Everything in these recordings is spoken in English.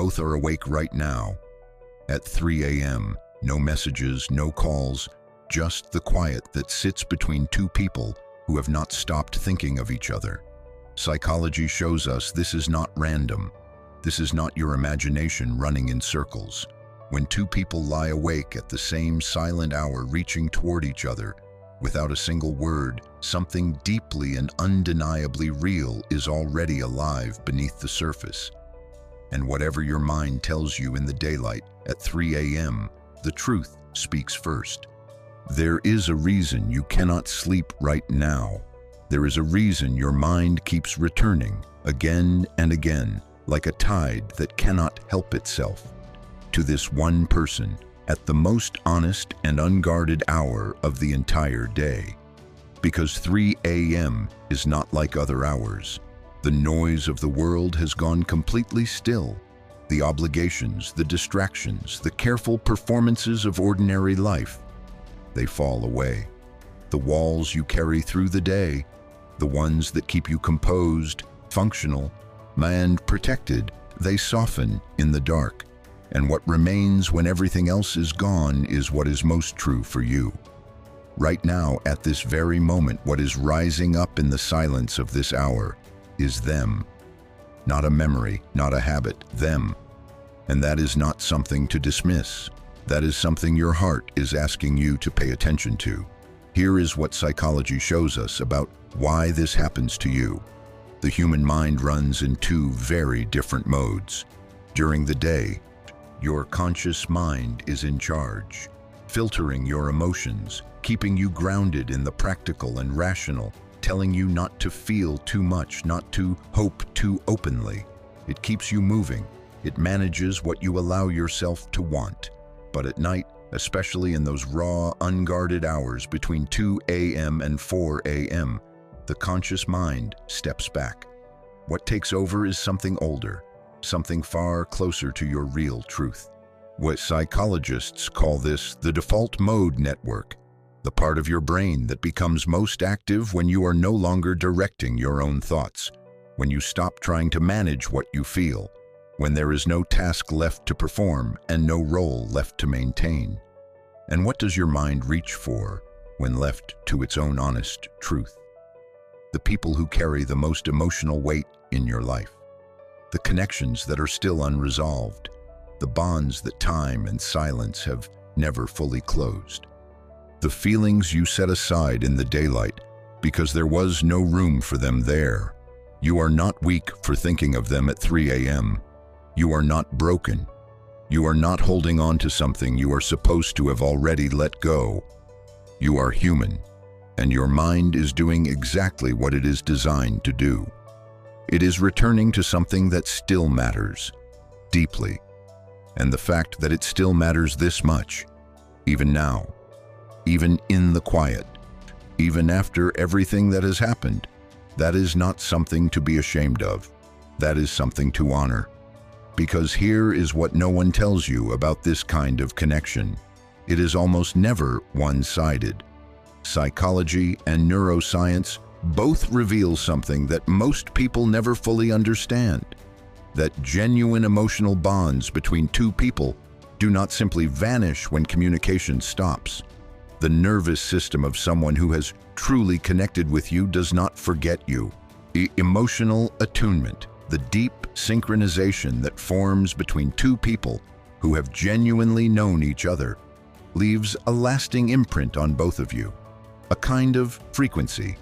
both are awake right now. At 3 a.m., no messages, no calls, just the quiet that sits between two people who have not stopped thinking of each other. Psychology shows us this is not random. This is not your imagination running in circles. When two people lie awake at the same silent hour reaching toward each other, without a single word, something deeply and undeniably real is already alive beneath the surface. And whatever your mind tells you in the daylight, at 3 a.m., the truth speaks first. There is a reason you cannot sleep right now. There is a reason your mind keeps returning, again and again, like a tide that cannot help itself, to this one person at the most honest and unguarded hour of the entire day. Because 3 a.m. is not like other hours. The noise of the world has gone completely still. The obligations, the distractions, the careful performances of ordinary life, they fall away. The walls you carry through the day, the ones that keep you composed, functional, and protected, they soften in the dark. And what remains when everything else is gone is what is most true for you. Right now, at this very moment, what is rising up in the silence of this hour is them. Not a memory, not a habit, them. And that is not something to dismiss. That is something your heart is asking you to pay attention to. Here is what psychology shows us about why this happens to you. The human mind runs in two very different modes. During the day, your conscious mind is in charge, filtering your emotions, keeping you grounded in the practical and rational, telling you not to feel too much, not to hope too openly. It keeps you moving. It manages what you allow yourself to want. But at night, especially in those raw, unguarded hours between 2 a.m. and 4 a.m., the conscious mind steps back. What takes over is something older, something far closer to your real truth. What psychologists call this the default mode network, the part of your brain that becomes most active when you are no longer directing your own thoughts, when you stop trying to manage what you feel, when there is no task left to perform and no role left to maintain. And what does your mind reach for when left to its own honest truth? The people who carry the most emotional weight in your life, the connections that are still unresolved, the bonds that time and silence have never fully closed, the feelings you set aside in the daylight because there was no room for them there. You are not weak for thinking of them at 3 a.m. You are not broken. You are not holding on to something you are supposed to have already let go. You are human, and your mind is doing exactly what it is designed to do. It is returning to something that still matters, deeply. And the fact that it still matters this much, even now, even in the quiet, even after everything that has happened, that is not something to be ashamed of. That is something to honor. Because here is what no one tells you about this kind of connection. It is almost never one-sided. Psychology and neuroscience both reveal something that most people never fully understand. That genuine emotional bonds between two people do not simply vanish when communication stops. The nervous system of someone who has truly connected with you does not forget you. Emotional attunement, the deep synchronization that forms between two people who have genuinely known each other, leaves a lasting imprint on both of you, a kind of frequency,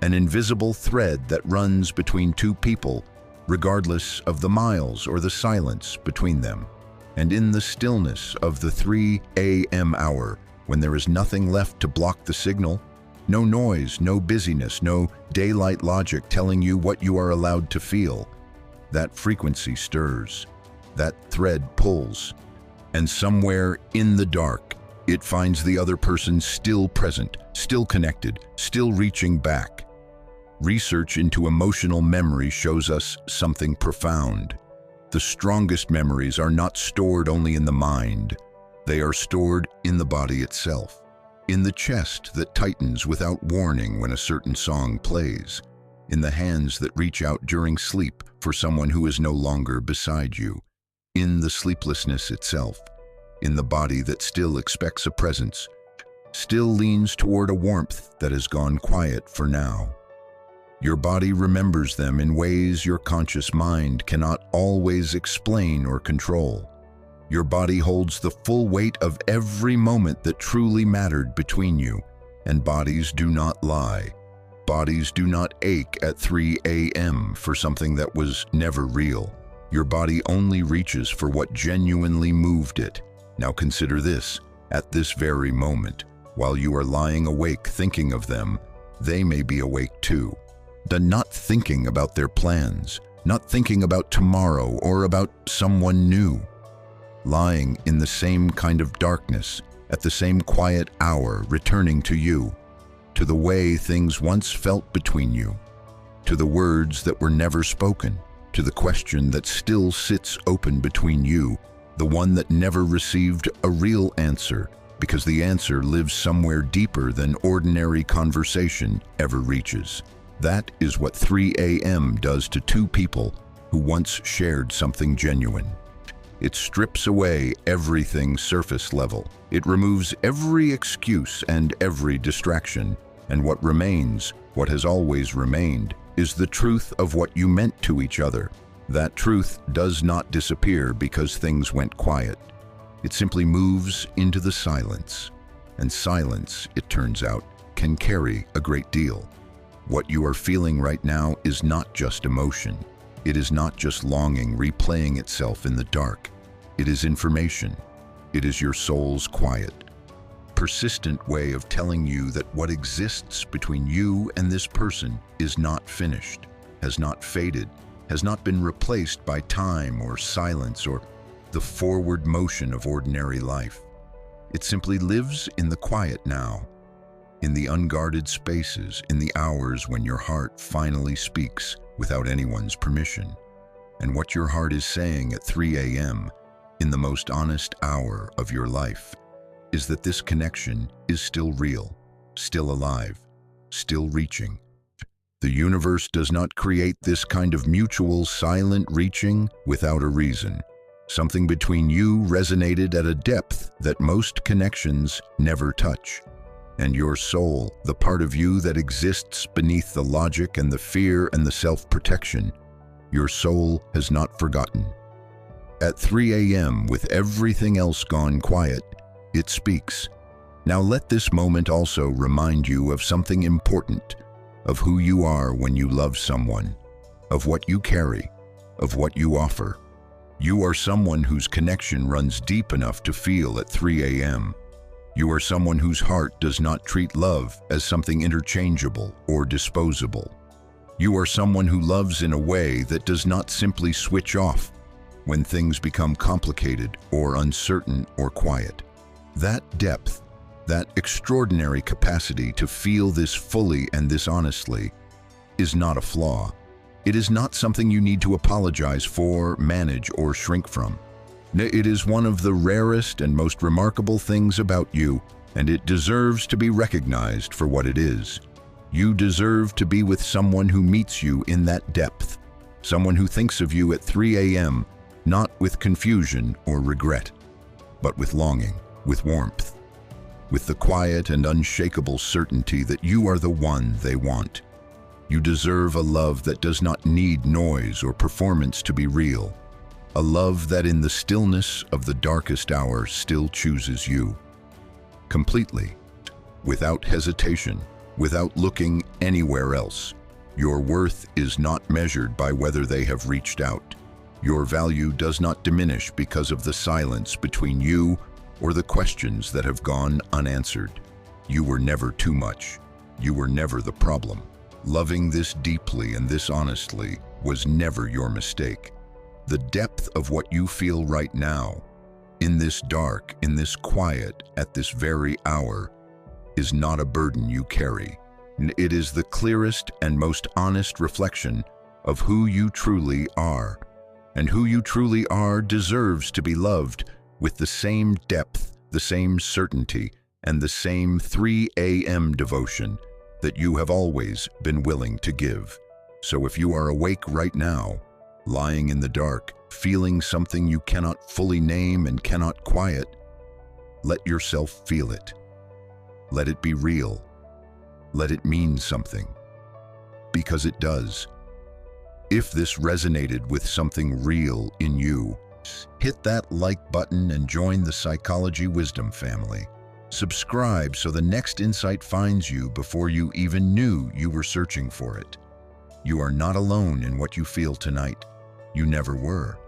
an invisible thread that runs between two people, regardless of the miles or the silence between them. And in the stillness of the 3 a.m. hour, when there is nothing left to block the signal, no noise, no busyness, no daylight logic telling you what you are allowed to feel, that frequency stirs, that thread pulls, and somewhere in the dark, it finds the other person still present, still connected, still reaching back. Research into emotional memory shows us something profound. The strongest memories are not stored only in the mind. They are stored in the body itself, in the chest that tightens without warning when a certain song plays, in the hands that reach out during sleep for someone who is no longer beside you, in the sleeplessness itself, in the body that still expects a presence, still leans toward a warmth that has gone quiet for now. Your body remembers them in ways your conscious mind cannot always explain or control. Your body holds the full weight of every moment that truly mattered between you, and bodies do not lie. Bodies do not ache at 3 a.m. for something that was never real. Your body only reaches for what genuinely moved it. Now consider this, at this very moment, while you are lying awake thinking of them, they may be awake too. Not thinking about their plans, not thinking about tomorrow or about someone new. Lying in the same kind of darkness, at the same quiet hour, returning to you, to the way things once felt between you, to the words that were never spoken, to the question that still sits open between you, the one that never received a real answer, because the answer lives somewhere deeper than ordinary conversation ever reaches. That is what 3 a.m. does to two people who once shared something genuine. It strips away everything surface level. It removes every excuse and every distraction. And what remains, what has always remained, is the truth of what you meant to each other. That truth does not disappear because things went quiet. It simply moves into the silence. And silence, it turns out, can carry a great deal. What you are feeling right now is not just emotion. It is not just longing replaying itself in the dark. It is information. It is your soul's quiet, persistent way of telling you that what exists between you and this person is not finished, has not faded, has not been replaced by time or silence or the forward motion of ordinary life. It simply lives in the quiet now, in the unguarded spaces, in the hours when your heart finally speaks without anyone's permission. And what your heart is saying at 3 a.m., in the most honest hour of your life, is that this connection is still real, still alive, still reaching. The universe does not create this kind of mutual silent reaching without a reason. Something between you resonated at a depth that most connections never touch. And your soul, the part of you that exists beneath the logic and the fear and the self-protection, your soul has not forgotten. At 3 a.m., with everything else gone quiet, it speaks. Now let this moment also remind you of something important, of who you are when you love someone, of what you carry, of what you offer. You are someone whose connection runs deep enough to feel at 3 a.m. You are someone whose heart does not treat love as something interchangeable or disposable. You are someone who loves in a way that does not simply switch off when things become complicated or uncertain or quiet. That depth, that extraordinary capacity to feel this fully and this honestly, is not a flaw. It is not something you need to apologize for, manage, or shrink from. It is one of the rarest and most remarkable things about you, and it deserves to be recognized for what it is. You deserve to be with someone who meets you in that depth, someone who thinks of you at 3 a.m., not with confusion or regret, but with longing, with warmth, with the quiet and unshakable certainty that you are the one they want. You deserve a love that does not need noise or performance to be real. A love that in the stillness of the darkest hour still chooses you. Completely, without hesitation, without looking anywhere else. Your worth is not measured by whether they have reached out. Your value does not diminish because of the silence between you or the questions that have gone unanswered. You were never too much. You were never the problem. Loving this deeply and this honestly was never your mistake. The depth of what you feel right now, in this dark, in this quiet, at this very hour, is not a burden you carry. It is the clearest and most honest reflection of who you truly are. And who you truly are deserves to be loved with the same depth, the same certainty, and the same 3 a.m. devotion that you have always been willing to give. So if you are awake right now, lying in the dark, feeling something you cannot fully name and cannot quiet, let yourself feel it. Let it be real. Let it mean something. Because it does. If this resonated with something real in you, hit that like button and join the Psychology Wisdom family. Subscribe so the next insight finds you before you even knew you were searching for it. You are not alone in what you feel tonight. You never were.